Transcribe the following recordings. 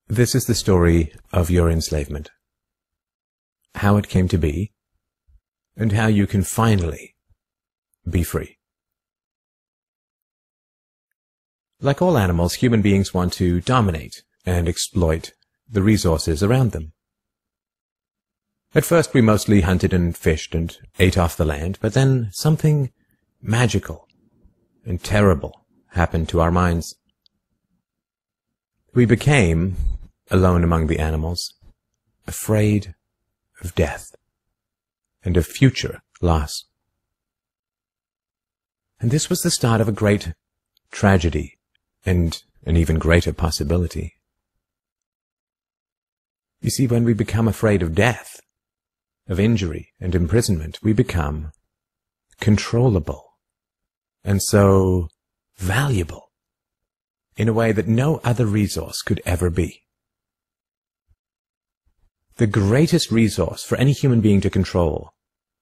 This is the story of your enslavement, how it came to be, and how you can finally be free. Like all animals, human beings want to dominate and exploit the resources around them. At first we mostly hunted and fished and ate off the land, but then something magical and terrible happened to our minds. We became, alone among the animals, afraid of death and of future loss. And this was the start of a great tragedy and an even greater possibility. You see, when we become afraid of death, of injury and imprisonment, we become controllable and so valuable in a way that no other resource could ever be. The greatest resource for any human being to control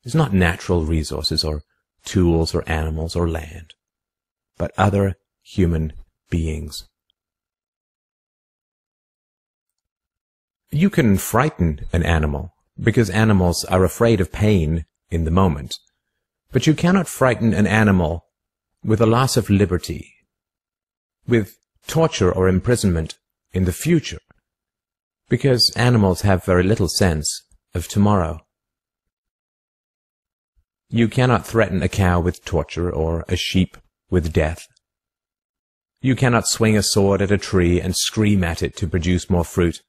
is not natural resources or tools or animals or land, but other human beings. You can frighten an animal because animals are afraid of pain in the moment, but you cannot frighten an animal with a loss of liberty, with torture or imprisonment in the future, because animals have very little sense of tomorrow. You cannot threaten a cow with torture or a sheep with death. You cannot swing a sword at a tree and scream at it to produce more fruit,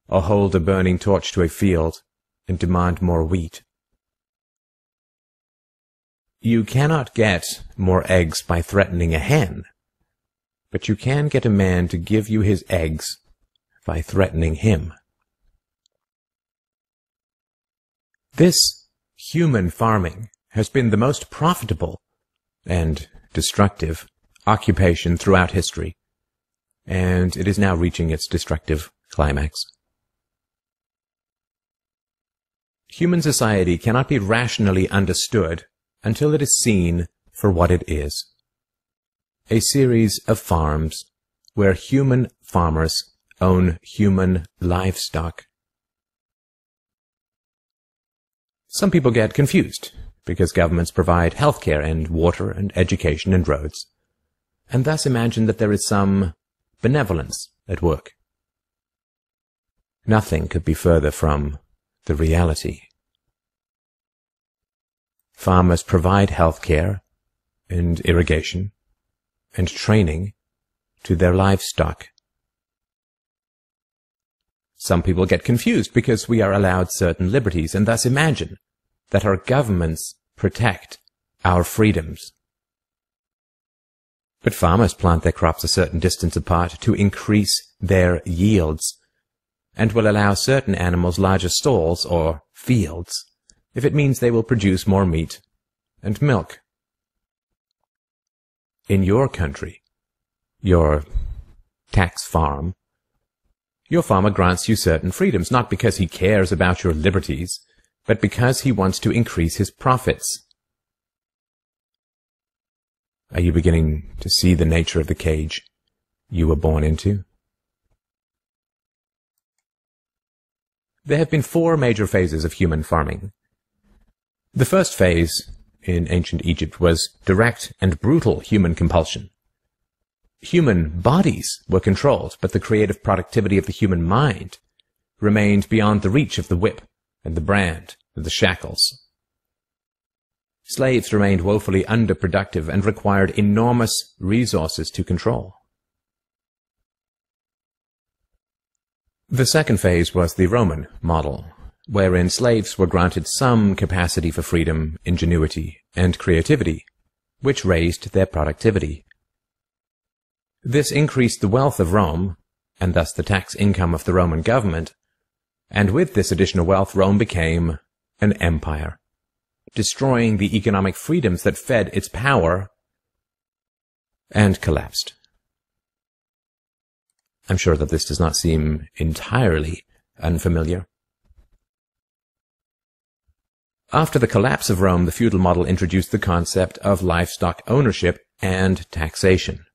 or hold a burning torch to a field and demand more wheat. You cannot get more eggs by threatening a hen, but you can get a man to give you his eggs by threatening him. This human farming has been the most profitable and destructive occupation throughout history, and it is now reaching its destructive climax. Human society cannot be rationally understood until it is seen for what it is: a series of farms where human farmers own human livestock. Some people get confused because governments provide healthcare and water and education and roads, and thus imagine that there is some benevolence at work. Nothing could be further from the reality. Farmers provide healthcare and irrigation and training to their livestock. Some people get confused because we are allowed certain liberties and thus imagine that our governments protect our freedoms. But farmers plant their crops a certain distance apart to increase their yields, and will allow certain animals larger stalls or fields if it means they will produce more meat and milk. In your country, your tax farm, your farmer grants you certain freedoms, not because he cares about your liberties, but because he wants to increase his profits. Are you beginning to see the nature of the cage you were born into? There have been 4 major phases of human farming. The first phase in ancient Egypt was direct and brutal human compulsion. Human bodies were controlled, but the creative productivity of the human mind remained beyond the reach of the whip and the brand and the shackles. Slaves remained woefully underproductive and required enormous resources to control. The second phase was the Roman model, wherein slaves were granted some capacity for freedom, ingenuity, and creativity, which raised their productivity. This increased the wealth of Rome, and thus the tax income of the Roman government, and with this additional wealth Rome became an empire, destroying the economic freedoms that fed its power, and collapsed. I'm sure that this does not seem entirely unfamiliar. After the collapse of Rome, the feudal model introduced the concept of livestock ownership and taxation.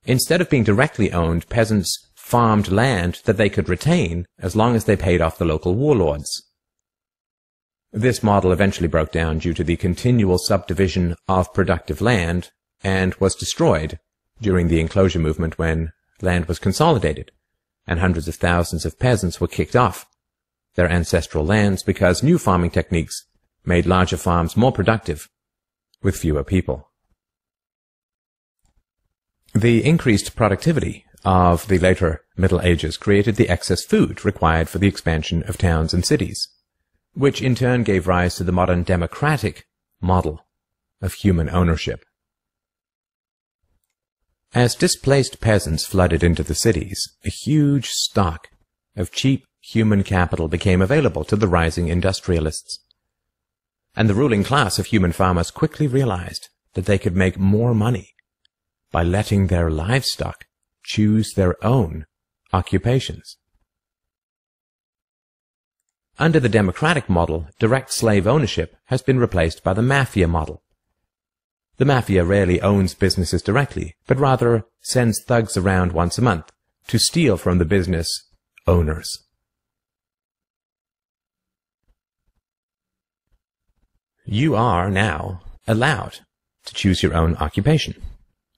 Instead of being directly owned, peasants farmed land that they could retain as long as they paid off the local warlords. This model eventually broke down due to the continual subdivision of productive land and was destroyed during the enclosure movement when land was consolidated and hundreds of thousands of peasants were kicked off their ancestral lands because new farming techniques made larger farms more productive with fewer people. The increased productivity of the later Middle Ages created the excess food required for the expansion of towns and cities, which in turn gave rise to the modern democratic model of human ownership. As displaced peasants flooded into the cities, a huge stock of cheap human capital became available to the rising industrialists. And the ruling class of human farmers quickly realized that they could make more money by letting their livestock choose their own occupations. Under the democratic model, direct slave ownership has been replaced by the mafia model. The mafia rarely owns businesses directly, but rather sends thugs around once a month to steal from the business owners. You are now allowed to choose your own occupation,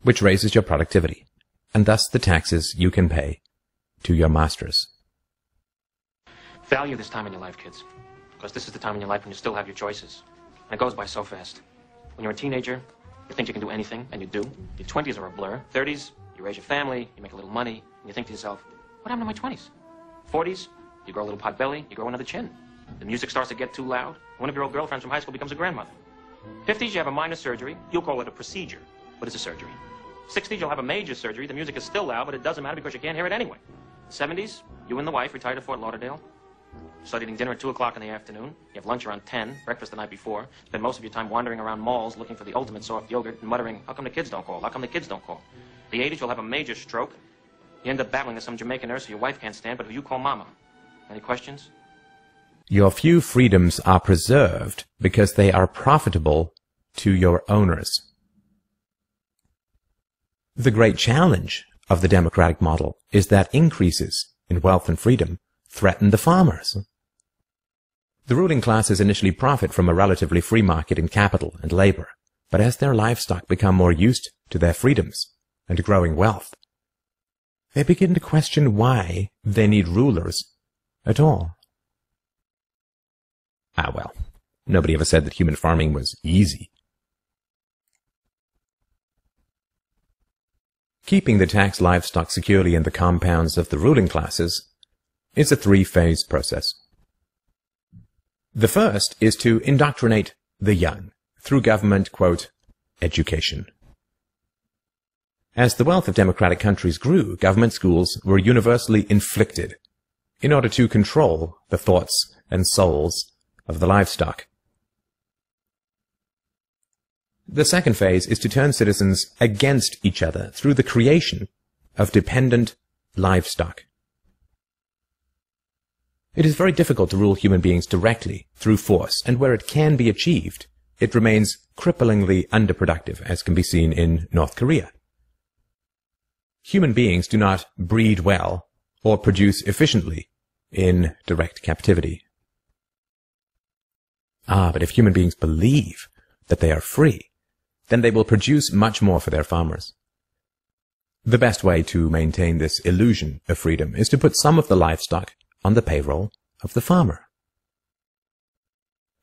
which raises your productivity, and thus the taxes you can pay to your masters. Value this time in your life, kids, because this is the time in your life when you still have your choices. And it goes by so fast. When you're a teenager, you think you can do anything, and you do. Your 20s are a blur. 30s, you raise your family, you make a little money, and you think to yourself, what happened to my 20s? 40s, you grow a little pot belly, you grow another chin. The music starts to get too loud. One of your old girlfriends from high school becomes a grandmother. 50s, you have a minor surgery. You'll call it a procedure, but it's a surgery. 60s, you'll have a major surgery. The music is still loud, but it doesn't matter because you can't hear it anyway. 70s, you and the wife retire to Fort Lauderdale. Start eating dinner at 2 o'clock in the afternoon. You have lunch around 10, breakfast the night before. Spend most of your time wandering around malls looking for the ultimate soft yogurt and muttering, how come the kids don't call? How come the kids don't call? The 80s, you'll have a major stroke. You end up battling with some Jamaican nurse who your wife can't stand, but who you call mama. Any questions? Your few freedoms are preserved because they are profitable to your owners. The great challenge of the democratic model is that increases in wealth and freedom threaten the farmers. The ruling classes initially profit from a relatively free market in capital and labor, but as their livestock become more used to their freedoms and growing wealth, they begin to question why they need rulers at all. Well, nobody ever said that human farming was easy. Keeping the taxed livestock securely in the compounds of the ruling classes is a three-phase process. The first is to indoctrinate the young through government, quote, education. As the wealth of democratic countries grew, government schools were universally inflicted in order to control the thoughts and souls of the livestock. The second phase is to turn citizens against each other through the creation of dependent livestock. It is very difficult to rule human beings directly through force, and where it can be achieved, it remains cripplingly underproductive, as can be seen in North Korea. Human beings do not breed well or produce efficiently in direct captivity. But if human beings believe that they are free, then they will produce much more for their farmers. The best way to maintain this illusion of freedom is to put some of the livestock on the payroll of the farmer.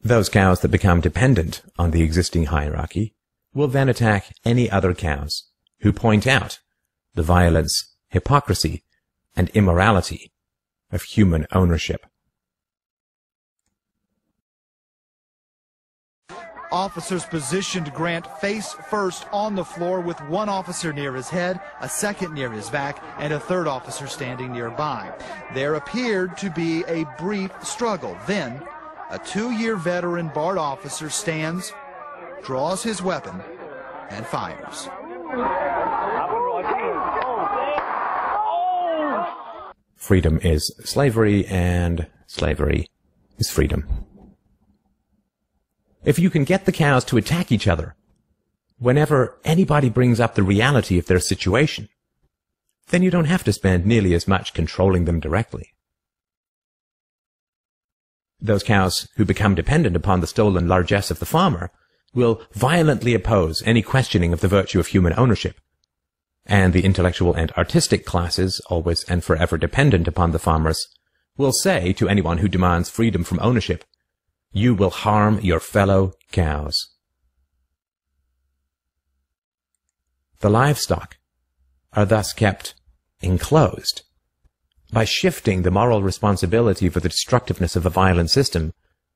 Those cows that become dependent on the existing hierarchy will then attack any other cows who point out the violence, hypocrisy, and immorality of human ownership. Officers positioned Grant face first on the floor with one officer near his head, a second near his back, and a third officer standing nearby. There appeared to be a brief struggle. Then, a 2-year veteran BART officer stands, draws his weapon, and fires. Freedom is slavery, and slavery is freedom. If you can get the cows to attack each other whenever anybody brings up the reality of their situation, then you don't have to spend nearly as much controlling them directly. Those cows who become dependent upon the stolen largesse of the farmer will violently oppose any questioning of the virtue of human ownership, and the intellectual and artistic classes, always and forever dependent upon the farmers, will say to anyone who demands freedom from ownership, "You will harm your fellow cows." The livestock are thus kept enclosed by shifting the moral responsibility for the destructiveness of a violent system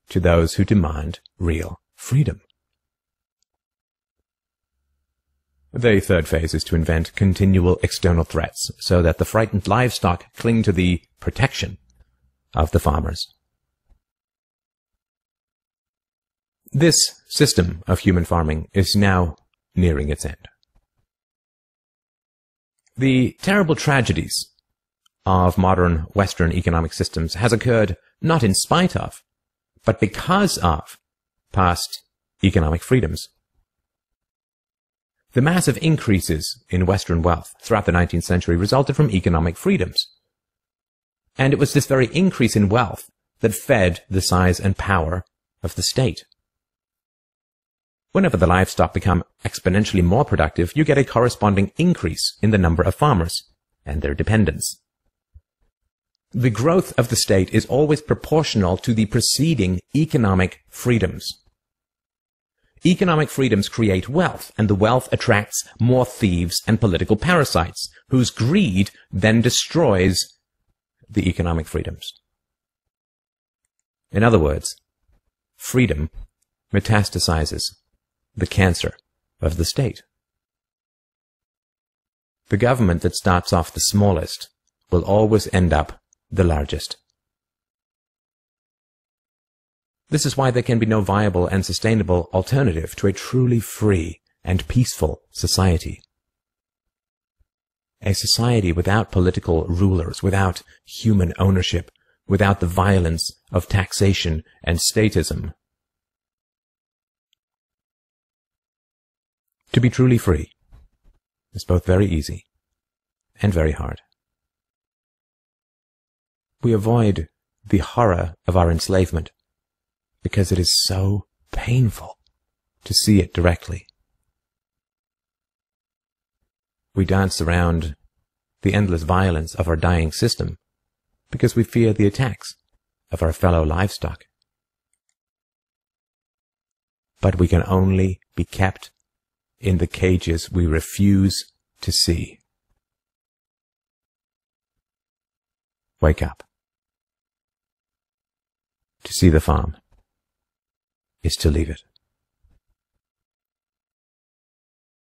to those who demand real freedom. The third phase is to invent continual external threats so that the frightened livestock cling to the protection of the farmers. This system of human farming is now nearing its end. The terrible tragedies of modern Western economic systems has occurred not in spite of, but because of past economic freedoms. The massive increases in Western wealth throughout the 19th century resulted from economic freedoms. And it was this very increase in wealth that fed the size and power of the state. Whenever the livestock become exponentially more productive, you get a corresponding increase in the number of farmers and their dependents. The growth of the state is always proportional to the preceding economic freedoms. Economic freedoms create wealth, and the wealth attracts more thieves and political parasites, whose greed then destroys the economic freedoms. In other words, freedom metastasizes the cancer of the state. The government that starts off the smallest will always end up the largest. This is why there can be no viable and sustainable alternative to a truly free and peaceful society. A society without political rulers, without human ownership, without the violence of taxation and statism. To be truly free is both very easy and very hard. We avoid the horror of our enslavement because it is so painful to see it directly. We dance around the endless violence of our dying system because we fear the attacks of our fellow livestock. But we can only be kept in the cages we refuse to see. Wake up. To see the farm is to leave it.